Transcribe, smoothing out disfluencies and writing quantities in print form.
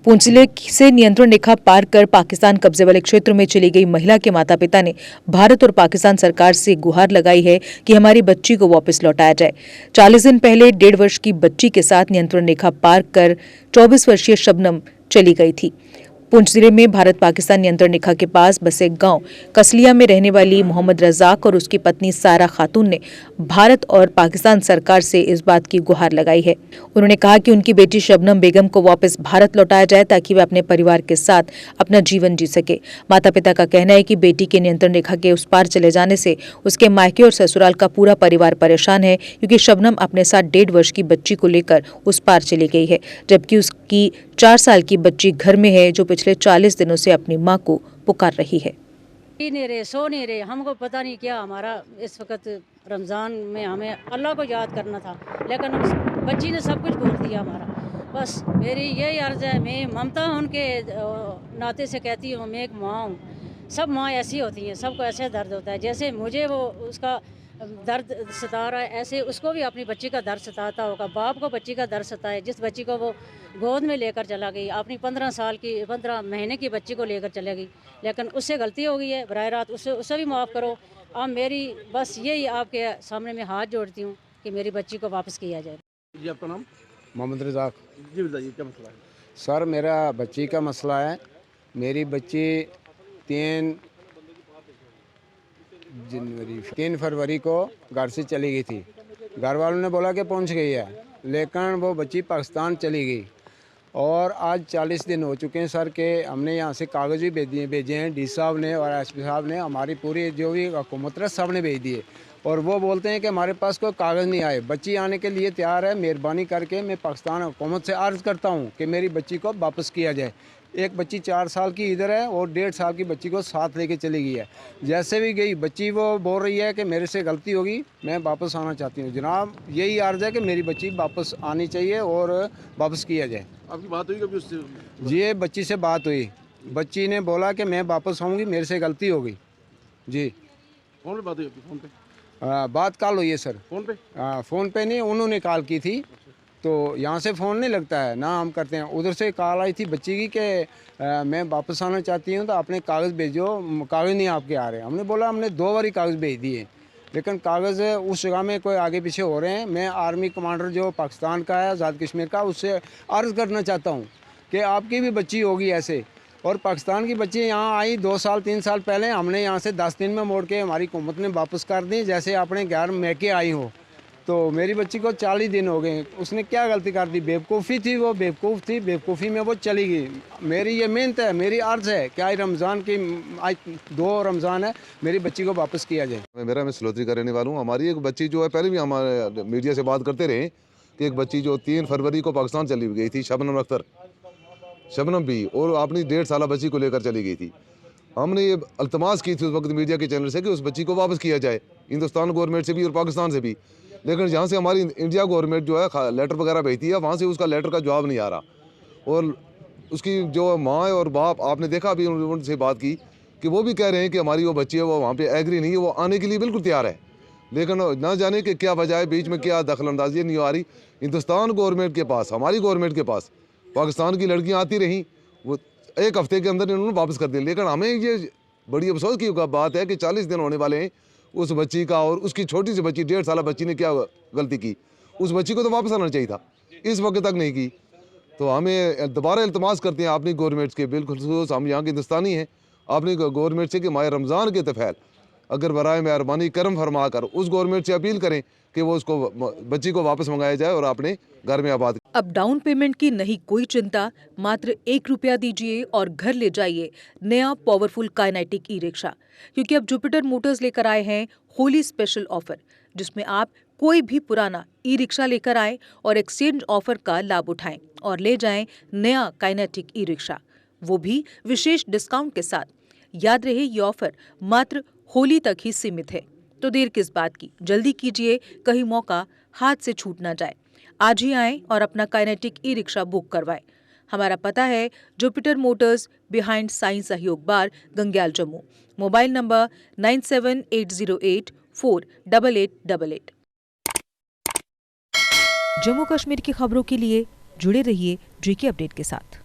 पुंछ जिले से नियंत्रण रेखा पार कर पाकिस्तान कब्जे वाले क्षेत्र में चली गई महिला के माता पिता ने भारत और पाकिस्तान सरकार से गुहार लगाई है कि हमारी बच्ची को वापस लौटाया जाए। 40 दिन पहले 1.5 वर्ष की बच्ची के साथ नियंत्रण रेखा पार कर 24 वर्षीय शबनम चली गई थी। पुंछ जिले में भारत पाकिस्तान नियंत्रण रेखा के पास बसे गांव कसलिया में रहने वाली मोहम्मद रजाक और उसकी पत्नी सारा खातून ने भारत और पाकिस्तान सरकार से इस बात की गुहार लगाई है। उन्होंने कहा कि उनकी बेटी शबनम बेगम को वापस भारत लौटाया जाए ताकि वे अपने परिवार के साथ अपना जीवन जी सके। माता पिता का कहना है कि बेटी के नियंत्रण रेखा के उस पार चले जाने से उसके मायके और ससुराल का पूरा परिवार परेशान है, क्योंकि शबनम अपने साथ 1.5 वर्ष की बच्ची को लेकर उस पार चली गई है, जबकि उसकी 4 साल की बच्ची घर में है जो पिछले 40 दिनों से अपनी मां को पुकार रही है। नहीं रहे, सो नहीं रहे, हमको पता नहीं क्या। हमारा इस वक्त रमज़ान में हमें अल्लाह को याद करना था, लेकिन उस बच्ची ने सब कुछ बोल दिया हमारा। बस मेरी यही अर्ज़ है, मैं ममता उनके नाते से कहती हूँ, मैं एक माँ हूँ। सब माँ ऐसी होती हैं, सबको ऐसे दर्द होता है। जैसे मुझे वो उसका दर्द सता रहा है, ऐसे उसको भी अपनी बच्ची का दर्द सताता होगा। बाप को बच्ची का दर्द सताए, जिस बच्ची को वो गोद में लेकर चला गई, अपनी 15 महीने की बच्ची को लेकर चले गई, लेकिन उससे गलती हो गई है। बराह रात उससे भी माफ़ करो। अब मेरी बस यही आपके सामने में हाथ जोड़ती हूँ कि मेरी बच्ची को वापस किया जाए। जी, आपका नाम? मोहम्मद रज़ाक। जी बताइए, क्या मसला है? सर, मेरा बच्ची का मसला है। मेरी बच्ची 3 फरवरी को घर से चली गई थी। घर वालों ने बोला कि पहुंच गई है, लेकिन वो बच्ची पाकिस्तान चली गई और आज 40 दिन हो चुके हैं सर के हमने यहाँ से कागज़ भी भेजे हैं। डी साहब ने और एसपी साहब ने, हमारी पूरी जो भी हुकूमत है सब ने भेज दिए, और वो बोलते हैं कि हमारे पास कोई कागज़ नहीं आए। बच्ची आने के लिए तैयार है। मेहरबानी करके मैं पाकिस्तान हुकूमत से अर्ज़ करता हूँ कि मेरी बच्ची को वापस किया जाए। एक बच्ची 4 साल की इधर है और 1.5 साल की बच्ची को साथ लेके चली गई है। जैसे भी गई बच्ची वो बोल रही है कि मेरे से गलती होगी, मैं वापस आना चाहती हूँ। जनाब, यही अर्ज़ है कि मेरी बच्ची वापस आनी चाहिए और वापस किया जाए। आपकी बात हुई कभी उससे? जी, ये बच्ची से बात हुई। बच्ची ने बोला कि मैं वापस आऊँगी, मेरे से गलती हो गई। जी। फोन पे बात हुई आपकी? फोन पे? बात कॉल हुई है सर। फोन पे? फ़ोन पे नहीं, उन्होंने कॉल की थी, तो यहाँ से फ़ोन नहीं लगता है ना, हम करते हैं। उधर से कॉल आई थी बच्ची की कि मैं वापस आना चाहती हूँ, तो आपने कागज़ भेजो, कागज़ नहीं आपके आ रहे। हमने बोला हमने 2 बारी कागज़ भेज दिए, लेकिन कागज़ उस जगह में कोई आगे पीछे हो रहे हैं। मैं आर्मी कमांडर जो पाकिस्तान का है, आज़ाद कश्मीर का, उससे अर्ज़ करना चाहता हूँ कि आपकी भी बच्ची होगी ऐसे, और पाकिस्तान की बच्ची यहाँ आई 2 साल 3 साल पहले, हमने यहाँ से 10 दिन में मोड़ के हमारी हुकूमत ने वापस कर दी, जैसे अपने घर मैके आई हो। तो मेरी बच्ची को 40 दिन हो गए। उसने क्या गलती कर दी? बेवकूफ़ी थी, वो बेवकूफ़ थी, बेवकूफ़ी में वो चली गई। मेरी ये मेहनत है, मेरी अर्ज़ है कि आज रमज़ान की, आज 2 रमज़ान है, मेरी बच्ची को वापस किया जाए। मैं सलोत्री का रहने वाला हूँ। हमारी एक बच्ची जो है, पहले भी हमारे मीडिया से बात करते रहे कि एक बच्ची जो 3 फरवरी को पाकिस्तान चली गई थी, शबनम अख्तर, शबनम भी, और अपनी 1.5 साल बच्ची को लेकर चली गई थी। हमने ये अल्तमास की थी उस वक्त मीडिया के चैनल से कि उस बच्ची को वापस किया जाए, हिंदुस्तान गवर्नमेंट से भी और पाकिस्तान से भी। लेकिन जहाँ से हमारी इंडिया गवर्नमेंट जो है लेटर वगैरह भेजती है, वहाँ से उसका लेटर का जवाब नहीं आ रहा। और उसकी जो माँ और बाप, आपने देखा अभी उनसे बात की कि वो भी कह रहे हैं कि हमारी वो बच्ची है वो वहाँ पे एग्री नहीं है, वो आने के लिए बिल्कुल तैयार है, लेकिन ना जाने कि क्या वजह है, बीच में क्या दखल अंदाजी नहीं आ रही। हिंदुस्तान गवर्नमेंट के पास, हमारी गवर्नमेंट के पास पाकिस्तान की लड़कियाँ आती रहीं, वो 1 हफ्ते के अंदर इन्होंने वापस कर दिया। लेकिन हमें ये बड़ी अफसोस की बात है कि 40 दिन होने वाले हैं उस बच्ची का, और उसकी छोटी सी बच्ची 1.5 साल बच्ची ने क्या गलती की? उस बच्ची को तो वापस आना चाहिए था, इस वक्त तक नहीं की। तो हमें दोबारा इल्तमास करते हैं अपनी गवर्नमेंट के, बिल्कुल हम यहाँ के हिंदुस्तानी हैं, अपनी गवर्नमेंट से कि माह रमज़ान के तफैल अगर बराए मेहरबानी करम फरमा कर उस गवर्नमेंट से अपील करें कि वो उसको बच्ची को वापस मंगाया जाए और अपने घर में आबाद। अब डाउन पेमेंट की नहीं कोई चिंता, मात्र 1 रुपया दीजिए और घर ले जाइए नया पावरफुल काइनेटिक ई रिक्शा, क्योंकि अब जुपिटर मोटर्स लेकर आए हैं होली स्पेशल ऑफर, जिसमें आप कोई भी पुराना ई रिक्शा लेकर आएं और एक्सचेंज ऑफर का लाभ उठाएं और ले जाएं नया काइनेटिक ई रिक्शा, वो भी विशेष डिस्काउंट के साथ। याद रहे, ये ऑफर मात्र होली तक ही सीमित है, तो देर किस बात की, जल्दी कीजिए, कहीं मौका हाथ से छूट ना जाए। आज ही आएं और अपना काइनेटिक ई रिक्शा बुक करवाएं। हमारा पता है जुपिटर मोटर्स, बिहाइंड साइंस सहयोग बार, गंग्याल, जम्मू। Mobile number 9780848888। जम्मू कश्मीर की खबरों के लिए जुड़े रहिए जीके अपडेट के साथ।